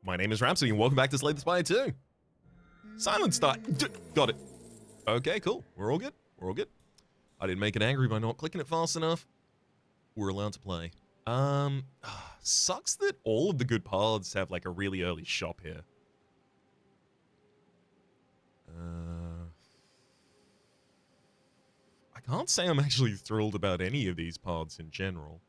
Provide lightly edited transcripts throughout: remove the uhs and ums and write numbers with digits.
My name is Rhapsody, and welcome back to Slay the Spire 2. Silent start. Got it. Okay, cool. We're all good. We're all good. I didn't make it angry by not clicking it fast enough. We're allowed to play. Sucks that all of the good paths have like a really early shop here. I can't say I'm actually thrilled about any of these paths in general.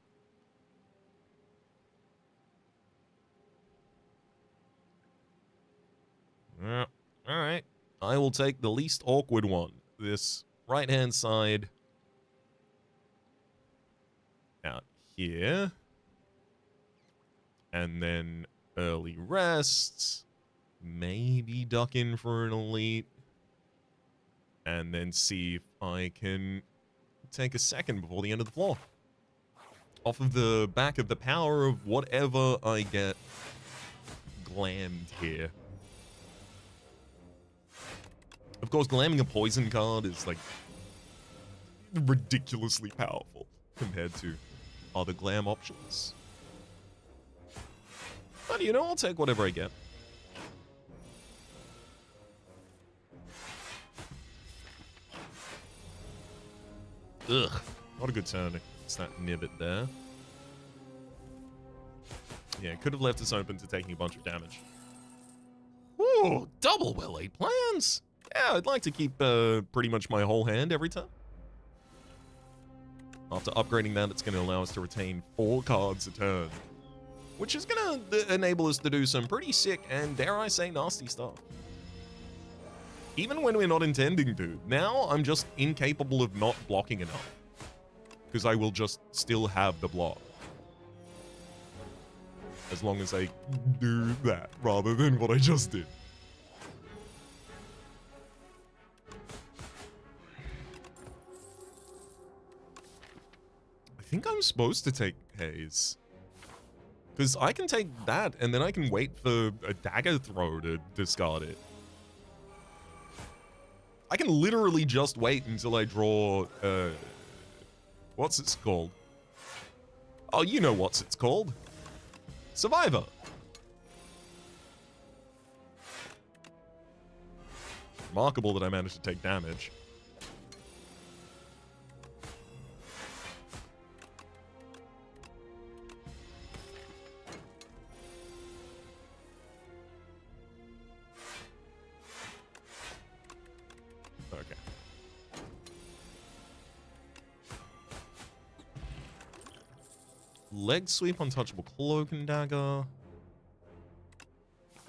Alright. I will take the least awkward one. This right-hand side. Out here. And then early rests. Maybe duck in for an elite. And then see if I can take a second before the end of the floor. Off of the back of the power of whatever I get glammed here. Of course, glamming a poison card is, like, ridiculously powerful compared to other glam options. But, you know, I'll take whatever I get. Ugh, not a good turn. It's that nibbit there. Yeah, could have left us open to taking a bunch of damage. Ooh, double well-laid plans! Yeah, I'd like to keep pretty much my whole hand every time. After upgrading that, it's going to allow us to retain 4 cards a turn. Which is going to enable us to do some pretty sick and, dare I say, nasty stuff. Even when we're not intending to. Now, I'm just incapable of not blocking enough. Because I will just still have the block. As long as I do that, rather than what I just did. I think I'm supposed to take Haze. Because I can take that, and then I can wait for a dagger throw to discard it. I can literally just wait until I draw, what's it called? Oh, you know what's it's called. Survivor. Remarkable that I managed to take damage. Okay. Leg sweep, untouchable cloak and dagger.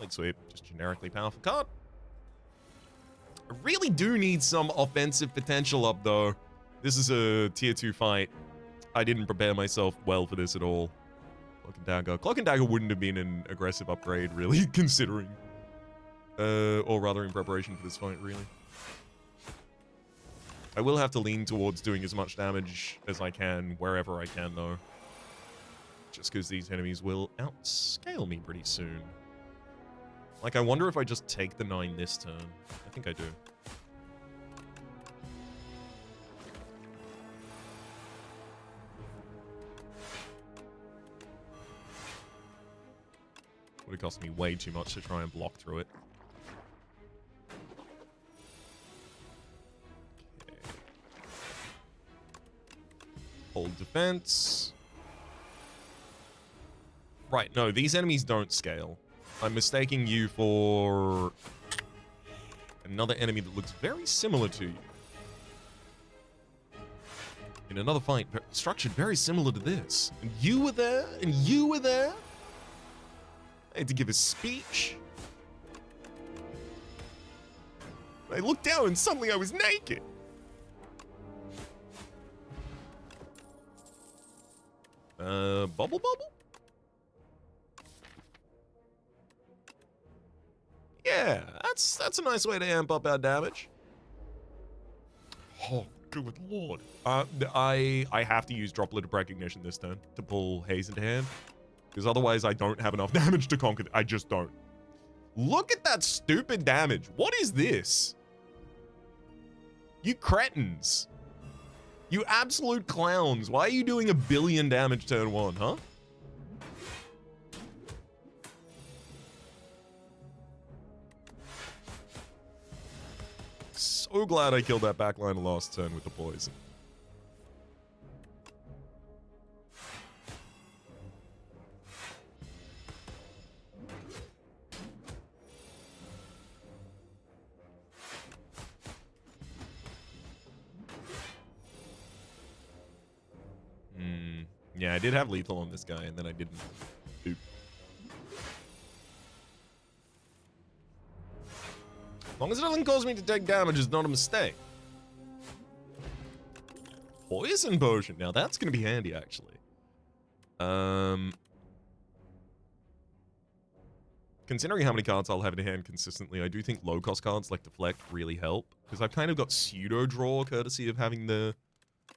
Leg sweep, just generically powerful card. I really do need some offensive potential up though. This is a tier 2 fight. I didn't prepare myself well for this at all. Cloak and dagger. Cloak and dagger wouldn't have been an aggressive upgrade, really, considering. Or rather in preparation for this fight, really. I will have to lean towards doing as much damage as I can, wherever I can, though. Just because these enemies will outscale me pretty soon. Like, I wonder if I just take the 9 this turn. I think I do. Would have cost me way too much to try and block through it. Hold defense. Right, no, these enemies don't scale. I'm mistaking you for another enemy that looks very similar to you. In another fight, structured very similar to this. And you were there, and you were there. I had to give a speech. I looked down and suddenly I was naked. Bubble? Yeah, that's a nice way to amp up our damage. Oh, good lord. I have to use Droplet of Recognition this turn to pull Haze into hand. Because otherwise I don't have enough damage to conquer. I just don't. Look at that stupid damage. What is this? You cretins. You absolute clowns. Why are you doing 1 billion damage turn 1, huh? so glad I killed that backline last turn with the poison. Yeah, I did have lethal on this guy, and then I didn't. Oop. As long as it doesn't cause me to take damage, it's not a mistake. Poison potion. Now that's going to be handy, actually. Considering how many cards I'll have in hand consistently, I do think low-cost cards like Deflect really help. Because I've kind of got pseudo-draw courtesy of having the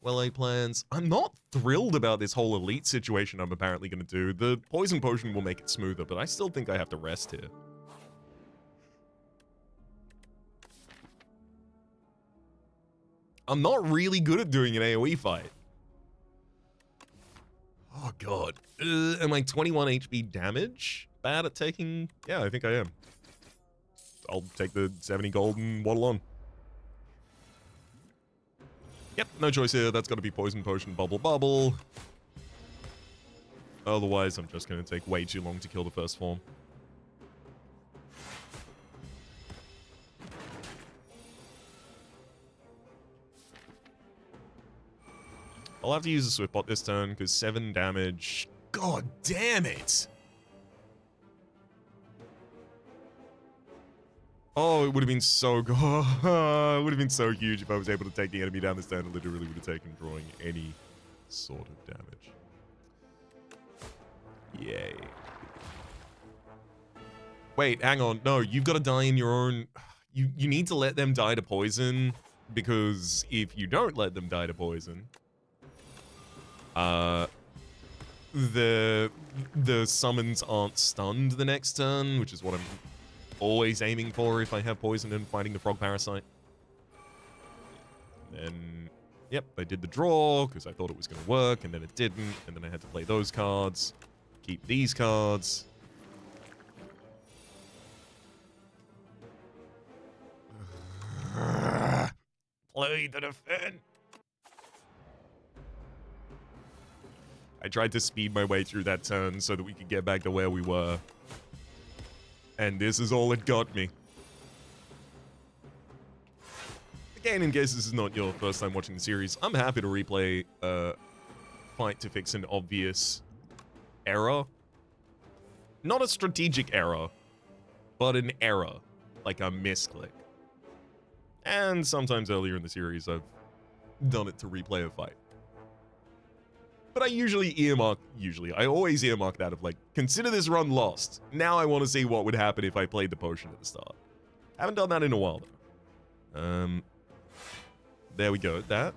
well-laid plans. I'm not thrilled about this whole elite situation I'm apparently going to do. The poison potion will make it smoother, but I still think I have to rest here. I'm not really good at doing an AoE fight. Oh, God. Am I 21 HP damage? Bad at taking... Yeah, I think I am. I'll take the 70 gold and waddle on. Yep, no choice here. That's got to be poison potion, bubble, bubble. Otherwise, I'm just going to take way too long to kill the first form. I'll have to use a Swift Bot this turn, because 7 damage... God damn it! Oh, it would have been so good. It would have been so huge if I was able to take the enemy down this turn. It literally would have taken drawing any sort of damage. Yay. Wait, hang on. No, you've got to die in your own... You need to let them die to poison, because if you don't let them die to poison... the summons aren't stunned the next turn, which is what I'm always aiming for if I have poison and fighting the frog parasite. And then, yep, I did the draw because I thought it was going to work, and then it didn't, and then I had to play those cards, keep these cards. Play the defend. I tried to speed my way through that turn so that we could get back to where we were. And this is all it got me. Again, in case this is not your first time watching the series, I'm happy to replay a fight to fix an obvious error. Not a strategic error, but an error. Like a misclick. And sometimes earlier in the series, I've done it to replay a fight. But I I always earmark that of like, consider this run lost. Now I want to see what would happen if I played the potion at the start. Haven't done that in a while though. There we go. That.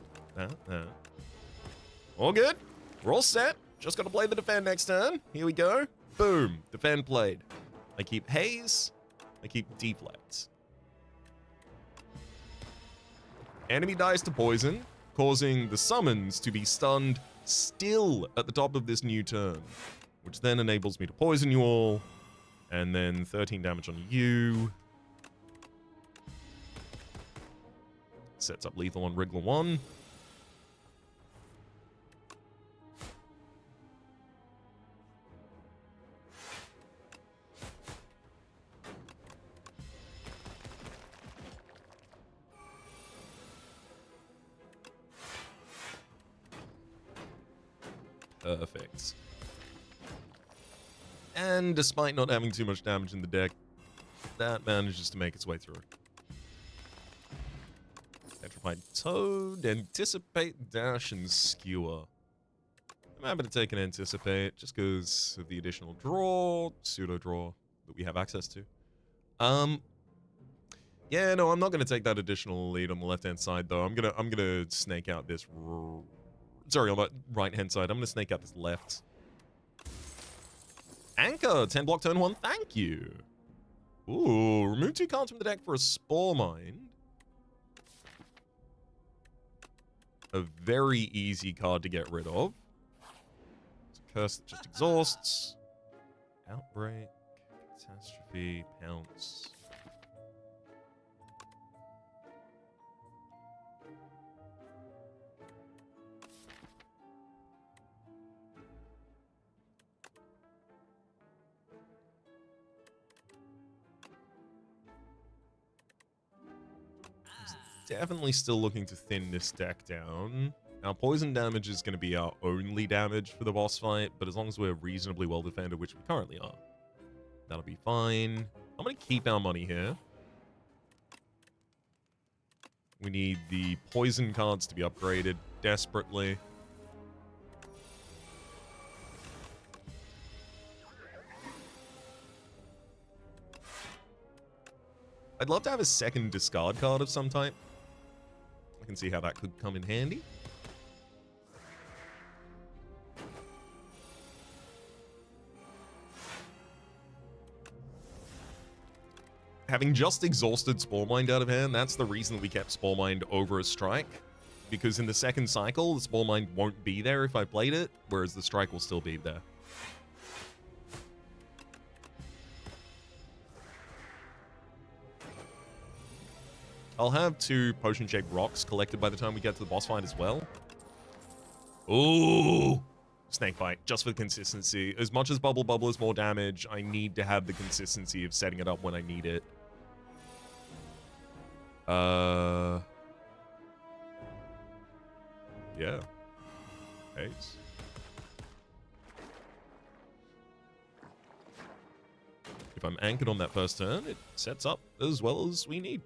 All good. We're all set. Just got to play the defend next turn. Here we go. Boom. Defend played. I keep haze. I keep deflect. Enemy dies to poison, causing the summons to be stunned still at the top of this new turn, which then enables me to poison you all, and then 13 damage on you. Sets up lethal on Wriggler 1. Perfect. And despite not having too much damage in the deck, that manages to make its way through. Petrified Toad, Anticipate, Dash, and Skewer. I'm happy to take an Anticipate, just because of the additional draw, pseudo-draw, that we have access to. Yeah, no, I'm not going to take that additional lead on the left-hand side, though. I'm gonna snake out this... Sorry, on the right-hand side. I'm going to snake out this left. Anchor, 10 block turn 1, thank you. Ooh, remove 2 cards from the deck for a Spore Mind. A very easy card to get rid of. It's a curse that just exhausts. Outbreak, Catastrophe, Pounce. definitely still looking to thin this deck down. Our poison damage is going to be our only damage for the boss fight, but as long as we're reasonably well defended, which we currently are, that'll be fine. I'm going to keep our money here. We need the poison cards to be upgraded desperately. I'd love to have a second discard card of some type. I can see how that could come in handy. Having just exhausted Spore Mind out of hand, that's the reason that we kept Spore Mind over a Strike. Because in the second cycle, the Spore Mind won't be there if I played it, whereas the Strike will still be there. I'll have 2 potion-shaped rocks collected by the time we get to the boss fight as well. Ooh! Snakebite, just for consistency. As much as Bubble Bubble is more damage, I need to have the consistency of setting it up when I need it. Yeah. Ace. If I'm anchored on that first turn, it sets up as well as we need.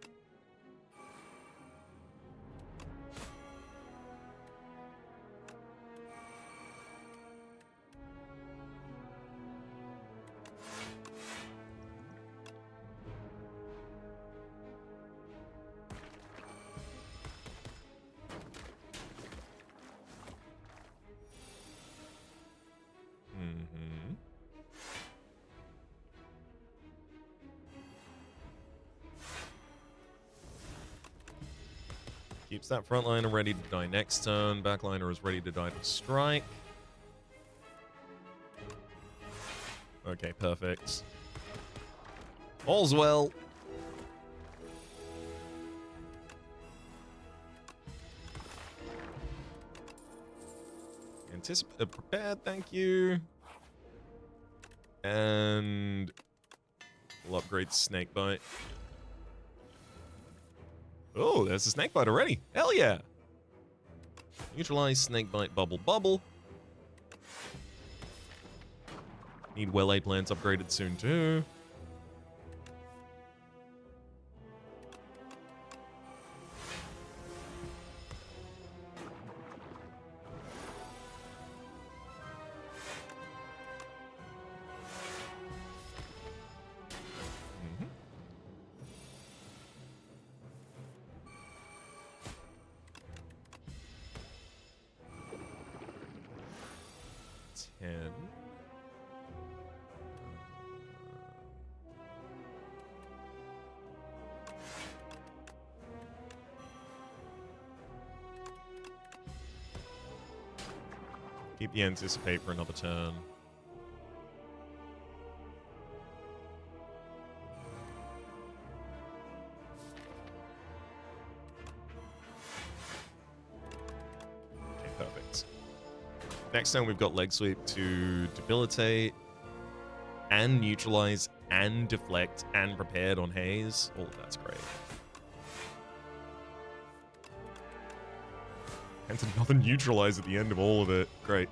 Keeps that frontliner ready to die next turn. Backliner is ready to die to strike. Okay, perfect. All's well. Prepared, thank you. And we'll upgrade Snakebite. Oh, there's a Snakebite already. Hell yeah. Neutralize Snakebite Bubble Bubble. Need well-laid plants upgraded soon too. Keep the anticipate for another turn. Okay, perfect. Next turn we've got Leg Sweep to debilitate and neutralize and deflect and prepared on Haze. Oh, that's great. And another neutralize at the end of all of it. Great.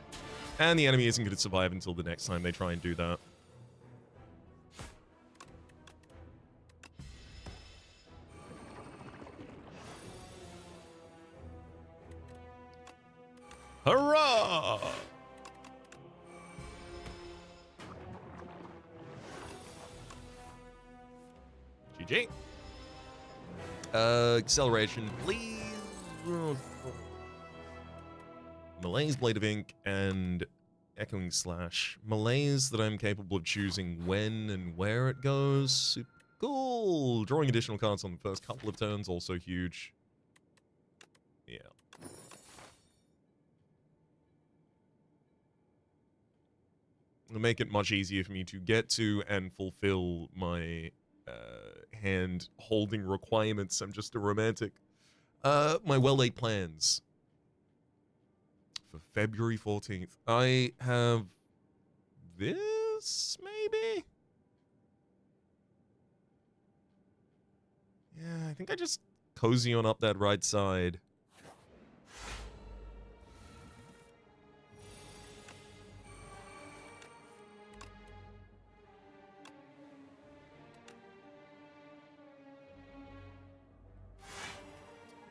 And the enemy isn't going to survive until the next time they try and do that. Hurrah! GG. Acceleration, please. Malaise, Blade of Ink, and Echoing Slash. Malaise that I'm capable of choosing when and where it goes. Super cool. Drawing additional cards on the first couple of turns, also huge. Yeah. It'll make it much easier for me to get to and fulfill my hand holding requirements. I'm just a romantic. My well-laid plans. For February 14th. I have this, maybe? Yeah, I think I just cozy on up that right side.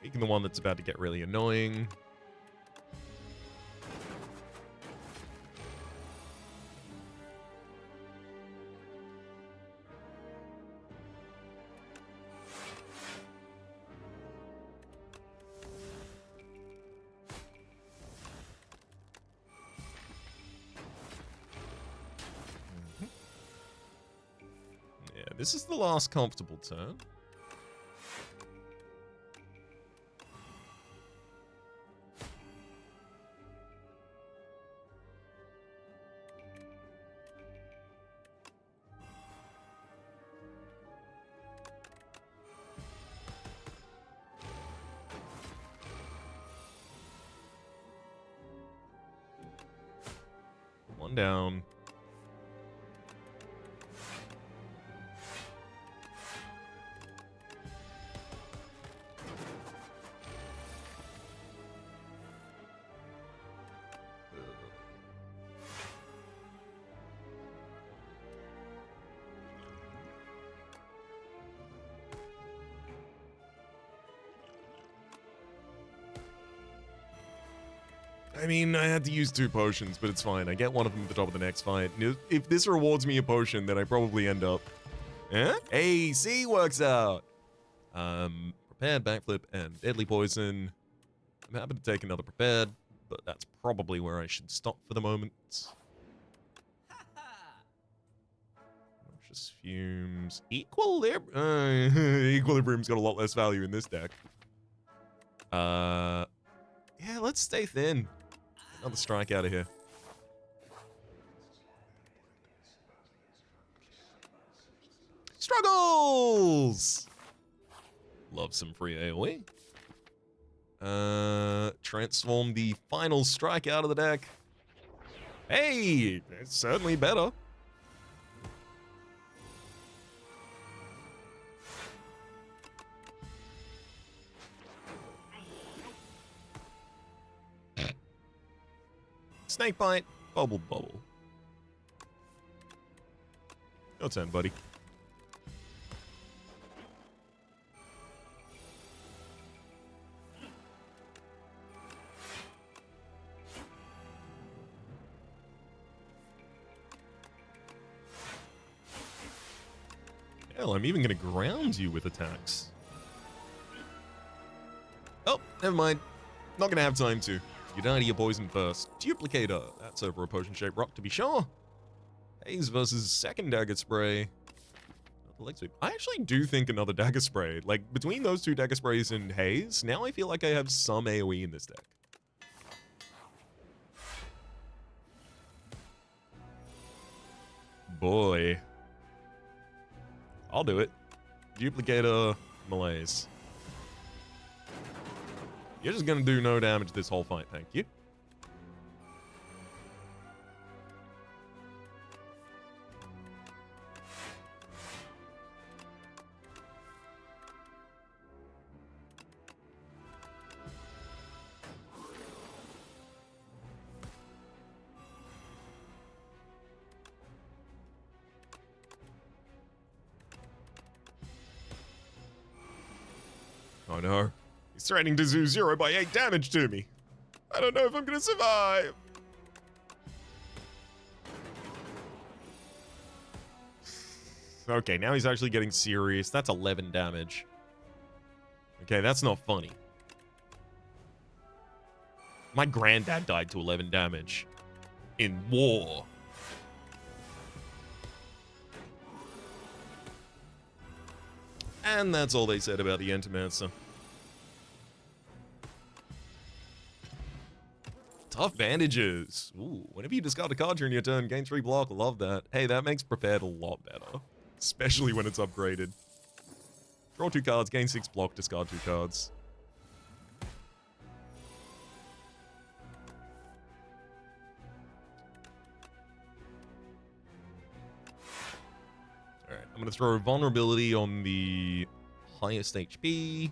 Making the one that's about to get really annoying. Yeah, this is the last comfortable turn. One down. I mean, I had to use 2 potions, but it's fine. I get one of them at the top of the next fight. If this rewards me a potion, then I probably end up... Eh? Hey, see? Works out! Prepared, backflip, and deadly poison. I'm happy to take another prepared, but that's probably where I should stop for the moment. Noxious fumes. Equilibrium's got a lot less value in this deck. Yeah, let's stay thin. Another strike out of here. Struggles! Love some free AoE. Transform the final strike out of the deck. Hey, it's certainly better. Snake bite, bubble bubble. Your turn, buddy. Hell, I'm even gonna ground you with attacks. Oh, never mind. Not gonna have time to. You die to your poison first. Duplicator. That's over a potion-shaped rock, to be sure. Haze versus second dagger spray. Leg sweep. I actually do think another dagger spray. Like, between those 2 dagger sprays and Haze, now I feel like I have some AoE in this deck. Boy. I'll do it. Duplicator, malaise. You're just gonna do no damage this whole fight, thank you. Oh no. He's threatening to do 0 by 8 damage to me. I don't know if I'm gonna survive. Okay, now he's actually getting serious. That's 11 damage. Okay, that's not funny. My granddad died to 11 damage. In war. And that's all they said about the Entomancer. Tough bandages. Ooh, whenever you discard a card during your turn, gain 3 block. Love that. Hey, that makes prepared a lot better. Especially when it's upgraded. Draw 2 cards, gain 6 block, discard 2 cards. Alright, I'm going to throw vulnerability on the highest HP.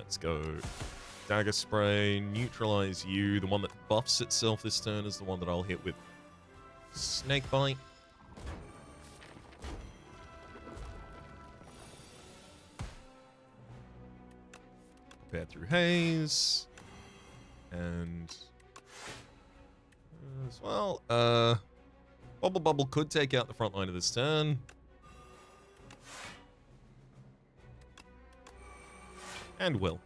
Let's go. Dagger Spray, neutralize you. The one that buffs itself this turn is the one that I'll hit with Snake Bite. Prepare through Haze. And as well, Bubble Bubble could take out the front line of this turn. And will.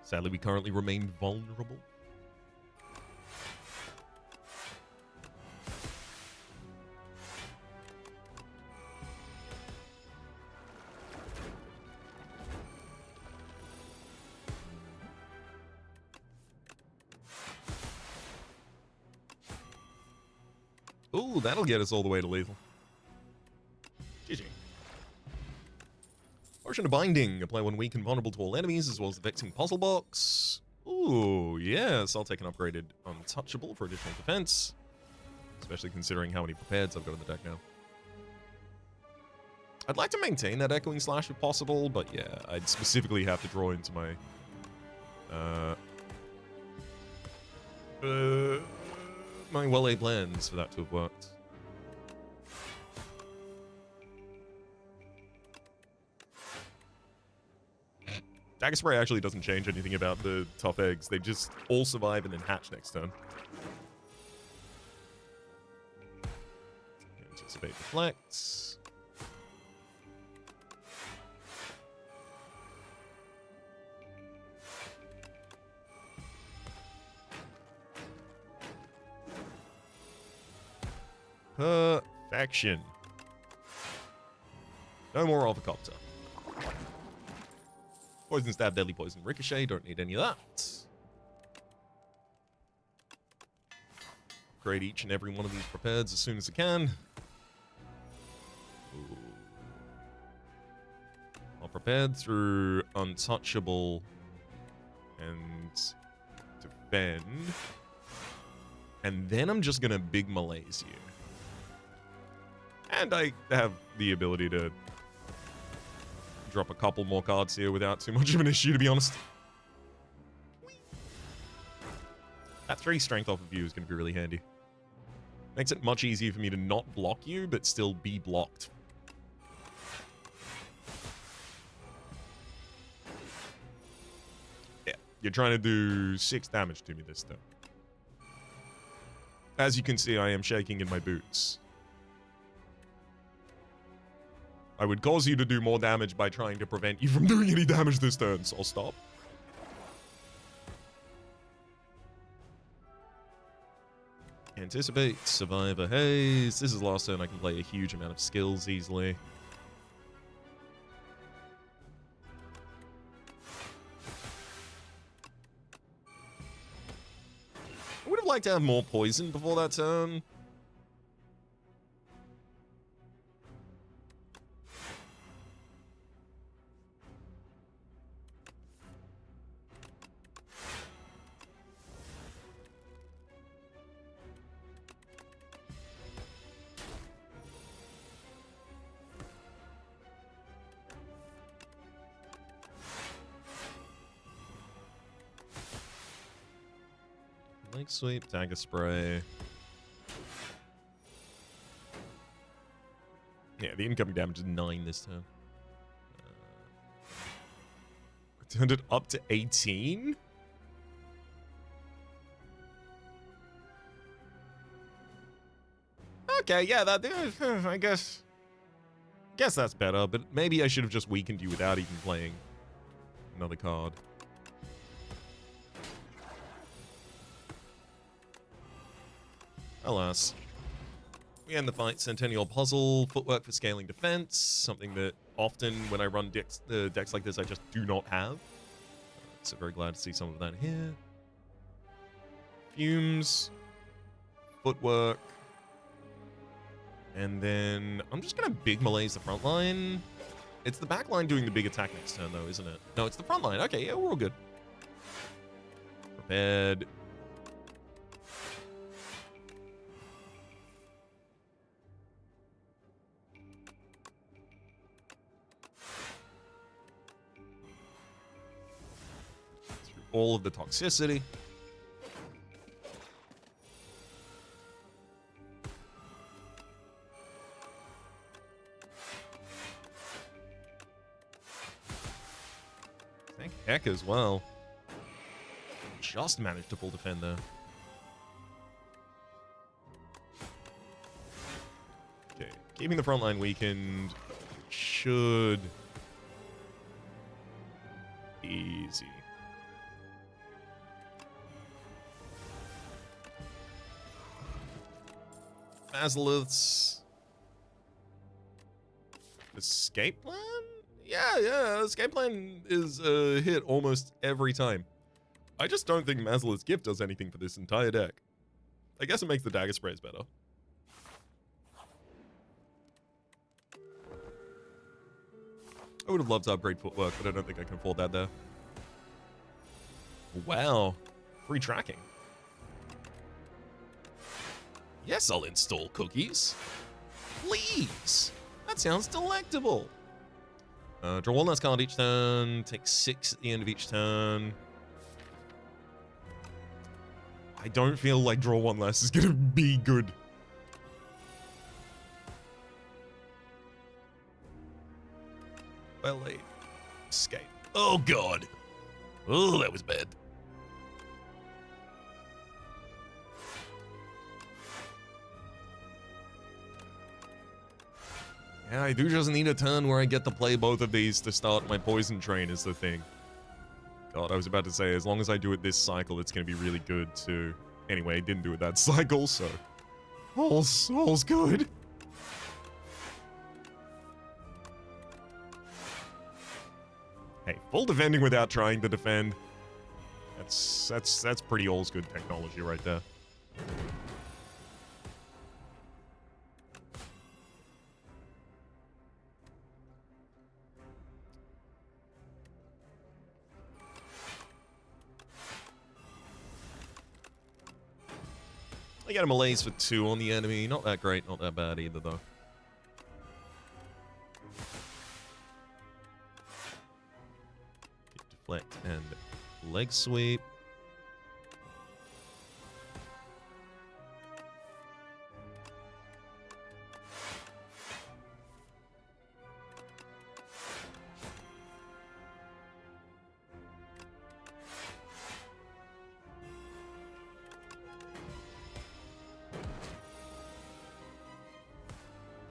Sadly, we currently remain vulnerable. Ooh, that'll get us all the way to lethal. GG. Potion of Binding. Apply 1 weak and vulnerable to all enemies, as well as the Vexing Puzzle Box. Ooh, yes. I'll take an upgraded Untouchable for additional defense. Especially considering how many prepareds I've got in the deck now. I'd like to maintain that Echoing Slash if possible, but yeah, I'd specifically have to draw into my... my well-laid plans for that to have worked. Dagger Spray actually doesn't change anything about the tough eggs. They just all survive and then hatch next turn. Anticipate Deflects. Perfection. No more Ovocopter. Poison Stab, Deadly Poison, Ricochet. Don't need any of that. Upgrade each and every one of these prepareds as soon as I can. Ooh. I'll prepared through Untouchable and Defend. And then I'm just going to Big Malaise you. And I have the ability to drop a couple more cards here without too much of an issue, to be honest. That 3 strength off of you is going to be really handy. Makes it much easier for me to not block you, but still be blocked. Yeah, you're trying to do 6 damage to me this turn. As you can see, I am shaking in my boots. I would cause you to do more damage by trying to prevent you from doing any damage this turn, so I'll stop. Anticipate, Survivor Haze. This is last turn I can play a huge amount of skills easily. I would have liked to have more poison before that turn. Leg Sweep, Dagger Spray. Yeah, the incoming damage is 9 this turn. I turned it up to 18? Okay, yeah, that I guess that's better, but maybe I should have just weakened you without even playing another card. Alas. We end the fight. Centennial Puzzle, Footwork for Scaling Defense, something that often when I run decks like this I just do not have. So very glad to see some of that here. Fumes, Footwork, and then I'm just going to Big Malaise the front line. It's the back line doing the big attack next turn though, isn't it? No, it's the front line. Okay, yeah, we're all good. Prepared. all of the toxicity. Thank heck as well. Just managed to pull defend there. Okay, keeping the front line weakened should be easy. Basiliths. Escape plan? Yeah, escape plan is a hit almost every time. I just don't think Mazilith's gift does anything for this entire deck. I guess it makes the dagger sprays better. I would have loved to upgrade footwork, but I don't think I can afford that there. Wow. Free tracking. Yes, I'll install cookies. Please. That sounds delectable. Draw one last card each turn. Take 6 at the end of each turn. I don't feel like draw one less is going to be good. Well, escape. Oh, God. Oh, that was bad. Yeah, I do just need a turn where I get to play both of these to start my poison train is the thing. God, I was about to say, as long as I do it this cycle, it's going to be really good too. Anyway, I didn't do it that cycle, so... All's good. Hey, full defending without trying to defend. That's pretty all's good technology right there. I got a malaise for 2 on the enemy. Not that great, not that bad either, though. Deflect and leg sweep.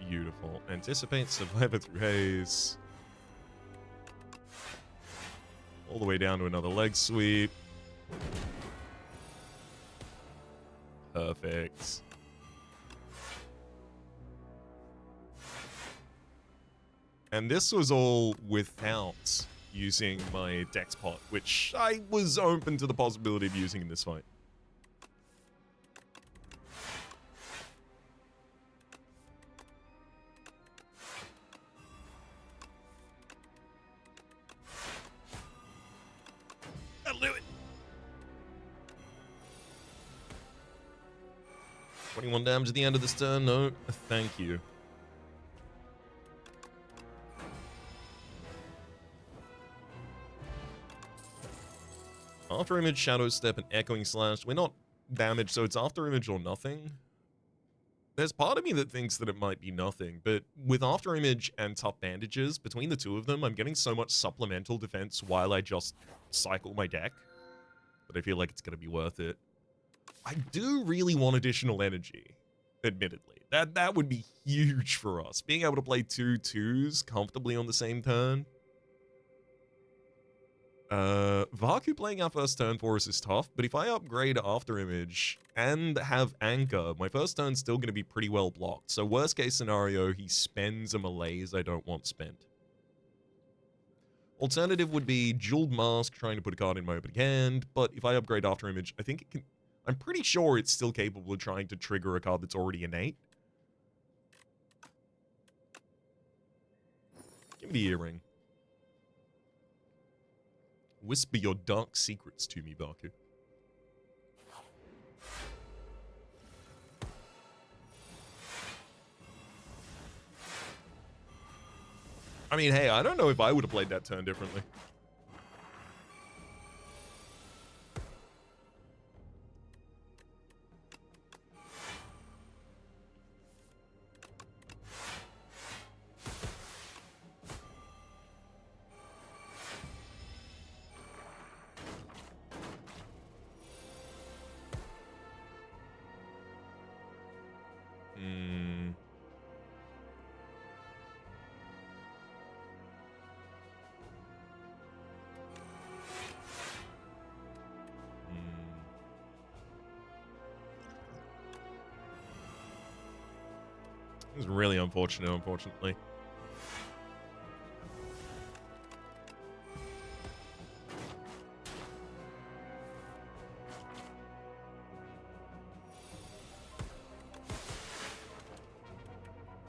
Beautiful. Anticipate, survivor through haze. All the way down to another leg sweep. Perfect. And this was all without using my Dex pot, which I was open to the possibility of using in this fight. That'll do it. 21 damage at the end of this turn. No, thank you. After image, shadow step, and echoing slash. We're not damaged, so it's after image or nothing. There's part of me that thinks that it might be nothing, but with after image and tough bandages, between the two of them, I'm getting so much supplemental defense while I just cycle my deck that I feel like it's going to be worth it. I do really want additional energy, admittedly. That would be huge for us. Being able to play 2 2s comfortably on the same turn. Vaku playing our first turn for us is tough, but if I upgrade After Image and have Anchor, my first turn's still going to be pretty well blocked. So worst case scenario, he spends a malaise I don't want spent. Alternative would be Jeweled Mask, trying to put a card in my opening hand, but if I upgrade After Image, I think it can... I'm pretty sure it's still capable of trying to trigger a card that's already innate. Give me the earring. Whisper your dark secrets to me, Baku. I mean, hey, I don't know if I would have played that turn differently. It was really unfortunate, unfortunately.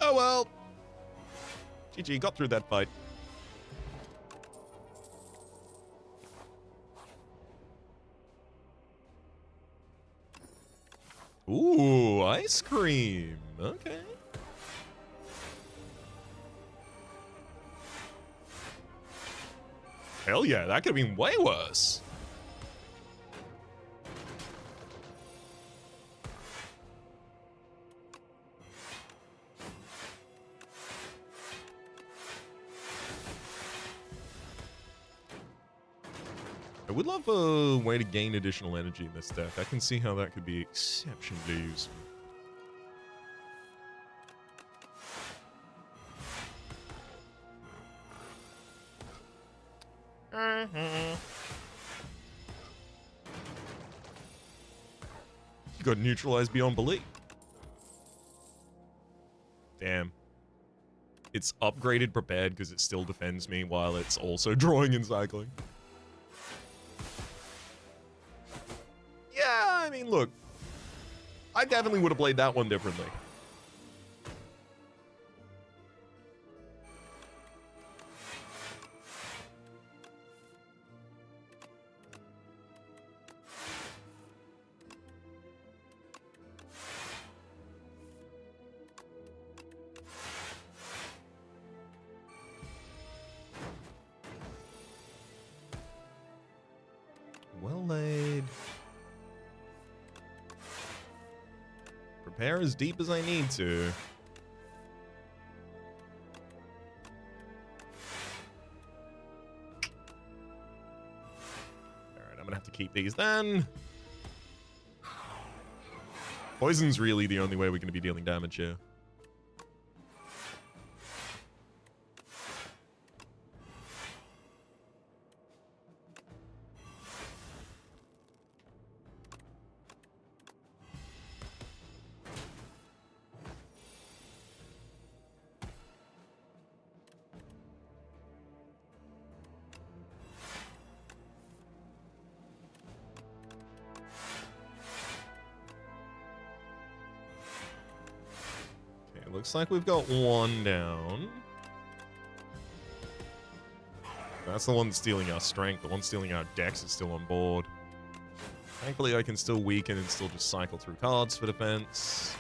Oh well. GG, got through that fight. Ooh, ice cream. Okay. Hell yeah, that could have been way worse. I would love a way to gain additional energy in this deck. I can see how that could be exceptionally useful. You got neutralized beyond belief. Damn. It's upgraded prepared because it still defends me while it's also drawing and cycling. Yeah, I mean, look. I definitely would have played that one differently. Well laid. Prepare as deep as I need to. Alright, I'm gonna have to keep these then. Poison's really the only way we're gonna be dealing damage here. Looks like we've got one down. That's the one that's stealing our strength. The one stealing our dex is still on board. Thankfully, I can still weaken and still just cycle through cards for defense.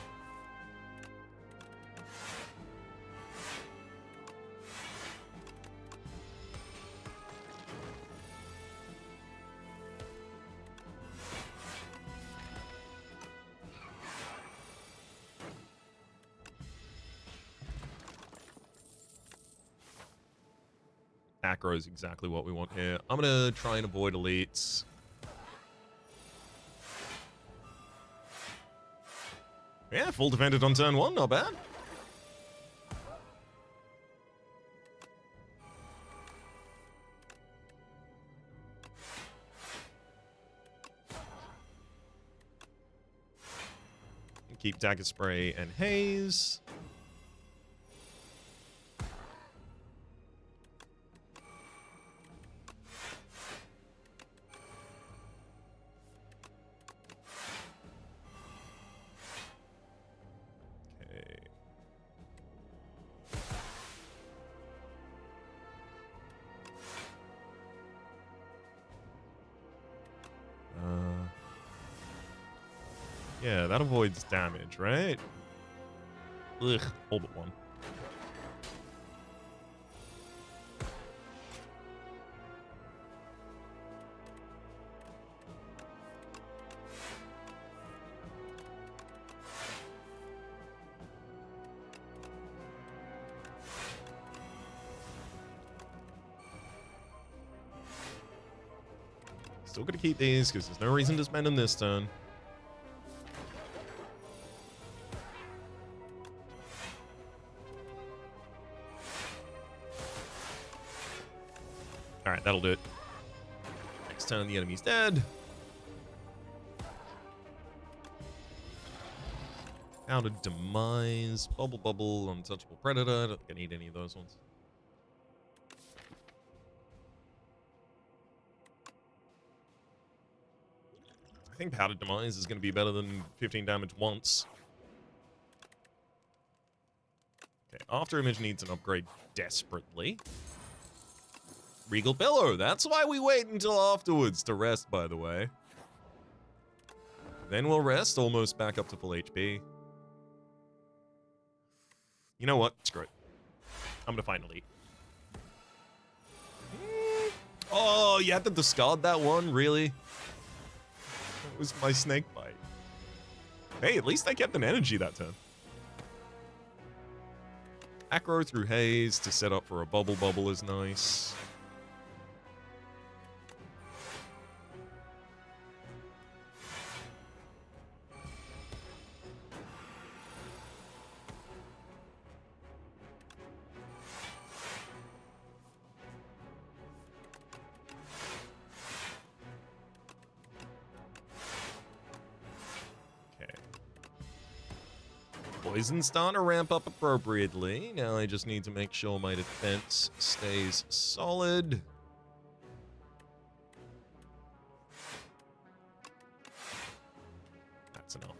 Acro is exactly what we want here. I'm gonna try and avoid elites. Yeah, full defended on turn one, not bad. Keep Dagger Spray and Haze. Yeah, that avoids damage, right? Ugh, all but one. Still gonna keep these because there's no reason to spend them this turn. Alright, that'll do it. Next turn, the enemy's dead. Powdered Demise, Bubble Bubble, Untouchable Predator. I don't think I need any of those ones. I think Powdered Demise is going to be better than 15 damage once. Okay, After Image needs an upgrade desperately. Regal Pillow, that's why we wait until afterwards to rest, by the way. Then we'll rest, almost back up to full HP. You know what? Screw it. I'm gonna find Elite. Oh, you had to discard that one? Really? That was my snake bite. Hey, at least I kept an energy that turn. Acro through Haze to set up for a Bubble Bubble is nice. Poison's starting to ramp up appropriately. Now I just need to make sure my defense stays solid. That's enough.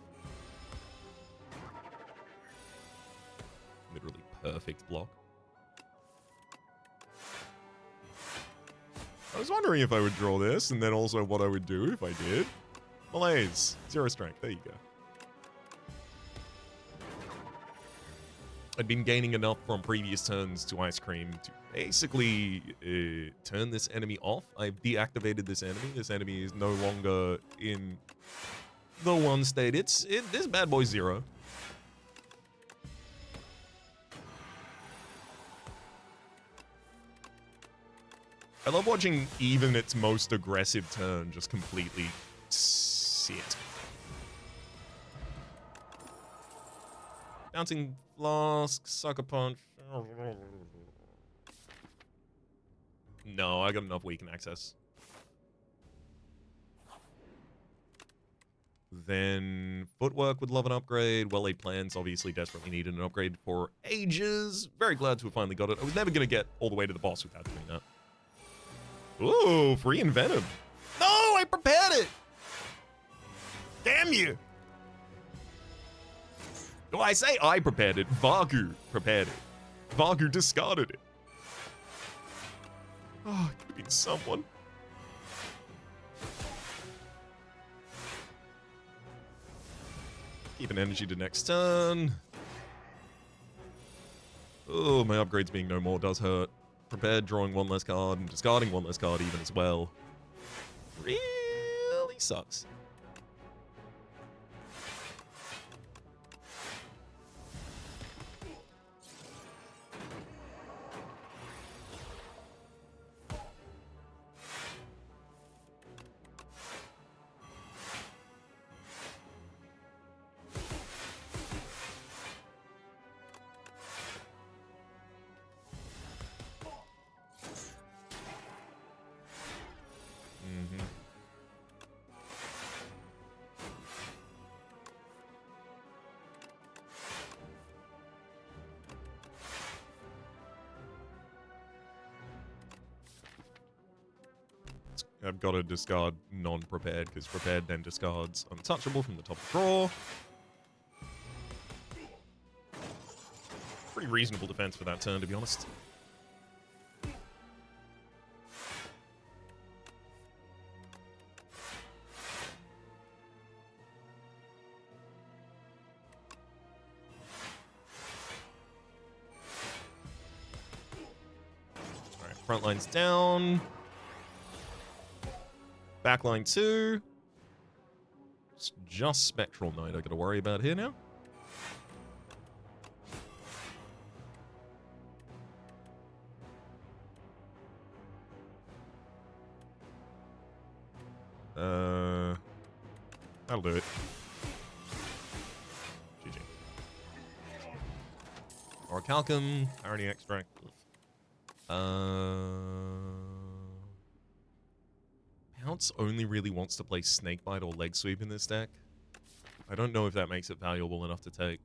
Literally perfect block. I was wondering if I would draw this, and then also what I would do if I did. Malaise. 0 strength. There you go. I'd been gaining enough from previous turns to Ice Cream to basically turn this enemy off. I've deactivated this enemy. This enemy is no longer in the 1 state. This bad boy's 0. I love watching even its most aggressive turn just completely sit. Bouncing Flask, Sucker Punch. No, I got enough weaken access. Then Footwork would love an upgrade. Well-laid plans obviously desperately needed an upgrade for ages. Very glad to have finally got it. I was never going to get all the way to the boss without doing that. Ooh, free Envenom. No, I prepared it! Damn you! Well, I say I prepared it. Vagu prepared it. Vagu discarded it. Oh, it could have been someone. Keep an energy to next turn. Oh, my upgrades being no more does hurt. Prepared, drawing 1 less card, and discarding 1 less card even as well. Really sucks. I've got to discard non-prepared, because prepared then discards untouchable from the top of the drawer. Pretty reasonable defense for that turn, to be honest. Alright, front line's down. Backline 2. It's just Spectral Knight I gotta worry about here now. That'll do it. GG. Orichalcum, Irony Extract. Pounce only really wants to play Snakebite or Leg Sweep in this deck. I don't know if that makes it valuable enough to take.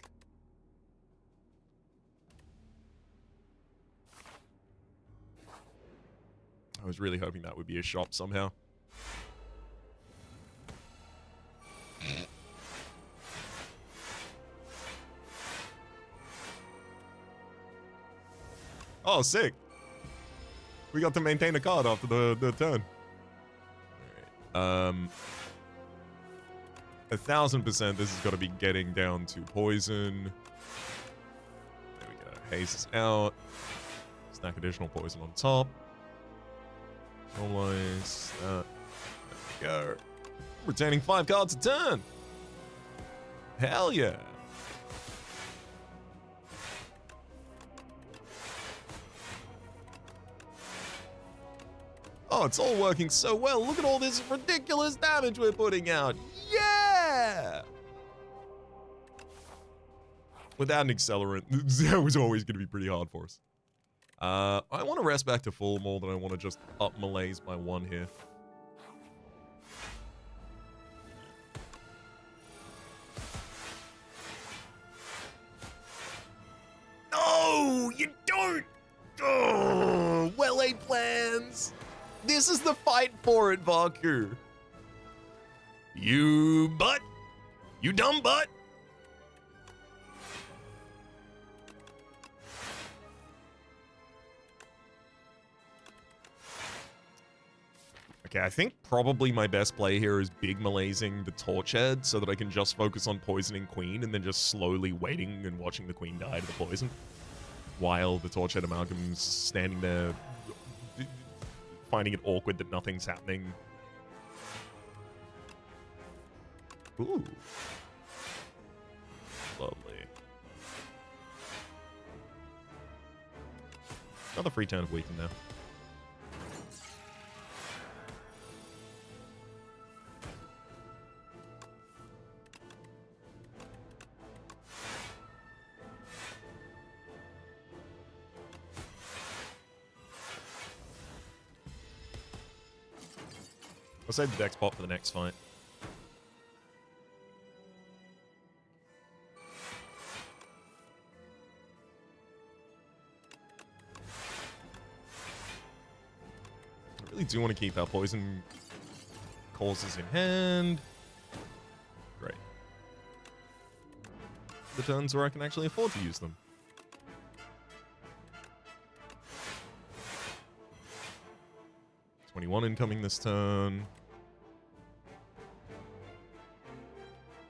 I was really hoping that would be a shop somehow. Oh, sick. We got to maintain a card after the turn. All right. 1000% this has got to be getting down to poison. There we go. Haze is out. Stack additional poison on top. Normalize that. There we go. Retaining 5 cards a turn. Hell yeah. Oh, it's all working so well. Look at all this ridiculous damage we're putting out. Yeah! Without an accelerant, that was always going to be pretty hard for us. I want to rest back to full more than I want to just up malaise by 1 here. No, you don't! Oh, well-laid plans! This is the fight for it, Vaku. You butt! You dumb butt! Okay, I think probably my best play here is big malaising the Torchhead so that I can just focus on poisoning Queen and then just slowly waiting and watching the Queen die to the poison. While the Torchhead Amalgam's standing there finding it awkward that nothing's happening. Ooh. Lovely. Another free turn of Weaken now. I'll save the deck spot for the next fight. I really do want to keep our poison causes in hand. Great. The turns where I can actually afford to use them. '21 incoming this turn.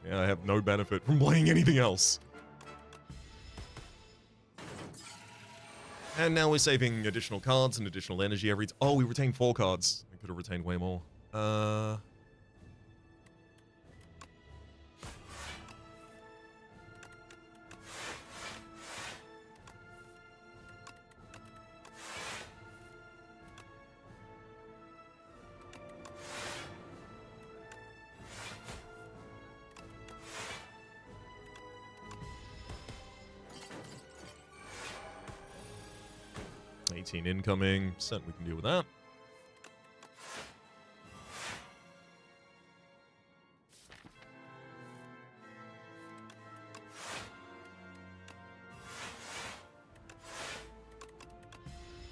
Yeah, I have no benefit from playing anything else. And now we're saving additional cards and additional energy every... Oh, we retained 4 cards. We could have retained way more. 18 incoming. Percent we can deal with that.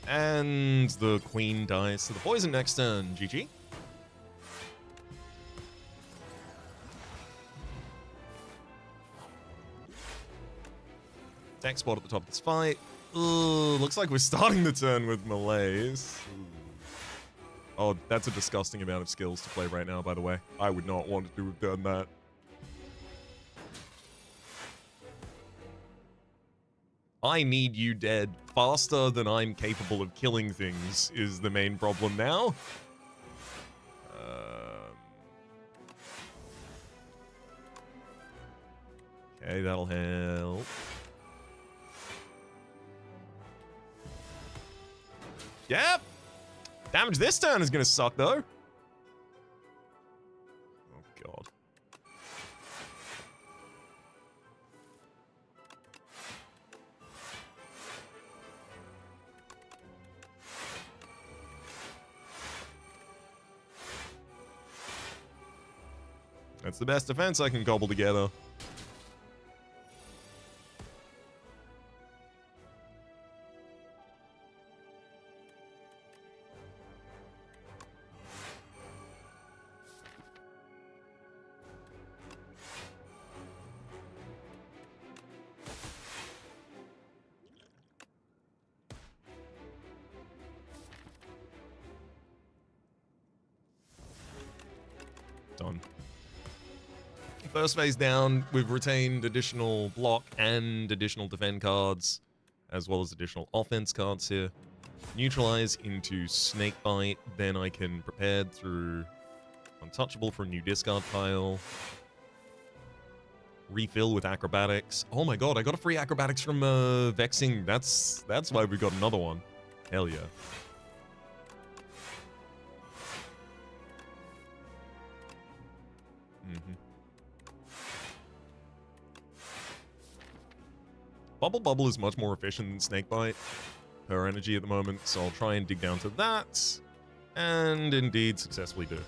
And the Queen dies to the poison next turn. GG. Deck spot at the top of this fight. Ugh, looks like we're starting the turn with malaise. Oh, that's a disgusting amount of skills to play right now, by the way. I would not want to have done that. I need you dead faster than I'm capable of killing things is the main problem now. Okay, that'll help. Yep. Damage this turn is going to suck, though. Oh, God. That's the best defense I can cobble together. Done. First phase down, we've retained additional block and additional defend cards, as well as additional offense cards here. Neutralize into Snakebite, then I can prepare through Untouchable for a new discard pile. Refill with Acrobatics. Oh my god, I got a free Acrobatics from Vexing. That's why we got another one. Hell yeah. Bubble Bubble is much more efficient than Snakebite per energy at the moment, so I'll try and dig down to that, and indeed successfully do.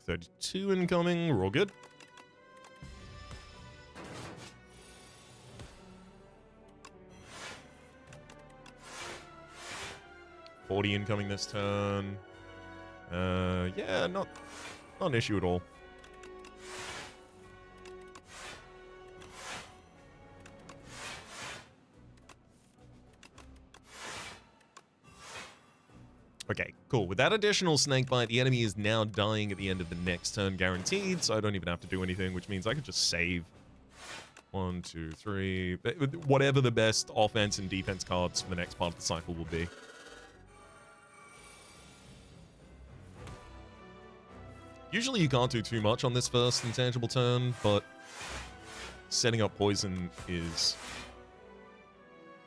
$32 incoming, we're all good. $40 incoming this turn. Yeah, not an issue at all. Okay, cool. With that additional Snakebite, the enemy is now dying at the end of the next turn guaranteed, so I don't even have to do anything, which means I could just save. 1, 2, 3. Whatever the best offense and defense cards for the next part of the cycle will be. Usually you can't do too much on this first intangible turn, but setting up poison is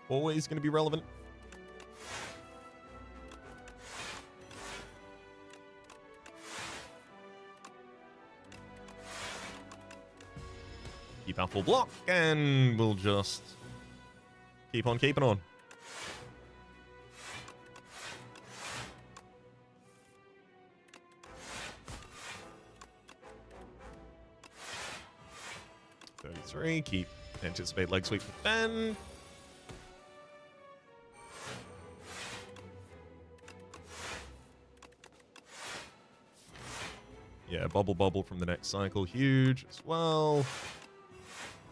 always going to be relevant. Keep our full block, and we'll just keep on keeping on. Keep anticipate leg sweep defend. Yeah, bubble from the next cycle, huge as well.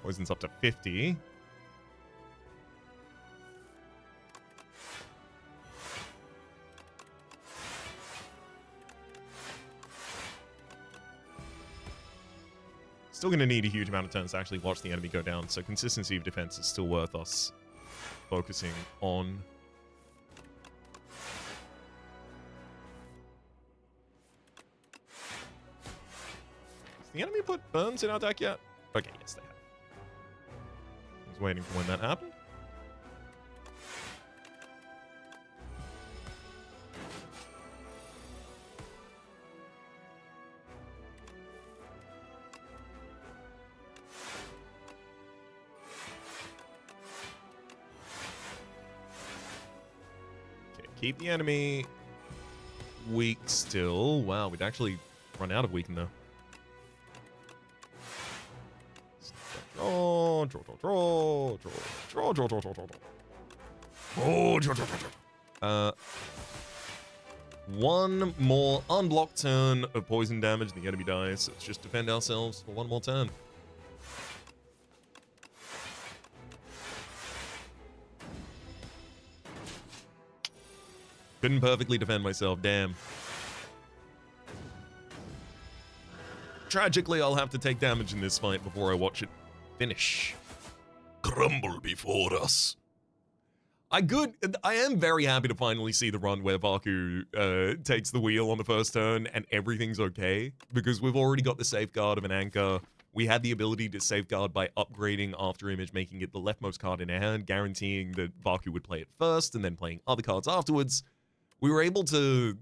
Poison's up to 50. Still going to need a huge amount of turns to actually watch the enemy go down, so consistency of defense is still worth us focusing on. Has the enemy put burns in our deck yet? Okay, yes, they have. I was waiting for when that happened. Keep the enemy weak still. Wow, we'd actually run out of weaken though. One more unblocked turn of poison damage and the enemy dies. So let's just defend ourselves for one more turn. Couldn't perfectly defend myself, damn. Tragically, I'll have to take damage in this fight before I watch it finish. Crumble before us. I am very happy to finally see the run where Vaku takes the wheel on the first turn and everything's okay, because we've already got the safeguard of an anchor. We had the ability to safeguard by upgrading After Image, making it the leftmost card in our hand, guaranteeing that Vaku would play it first and then playing other cards afterwards. we were able to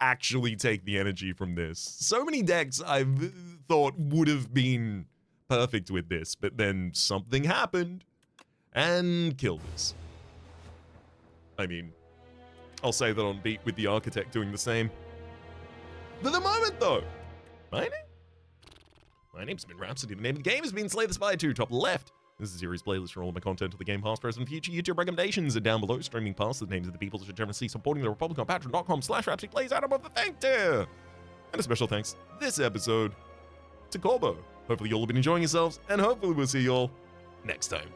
actually take the energy from this. So many decks I've thought would have been perfect with this, but then something happened and killed us. I mean, I'll say that on beat with the Architect doing the same. For the moment, though, my name's been Rhapsody. The name of the game has been Slay the Spire 2, top left. This is a series playlist for all of my content of the game, past, present, and future. YouTube recommendations are down below. Streaming past the names of the people that should generously supporting the Republic on patreon.com/Rhapsody plays out above the thank tier. And a special thanks this episode to Corbo. Hopefully you all have been enjoying yourselves, and hopefully we'll see you all next time.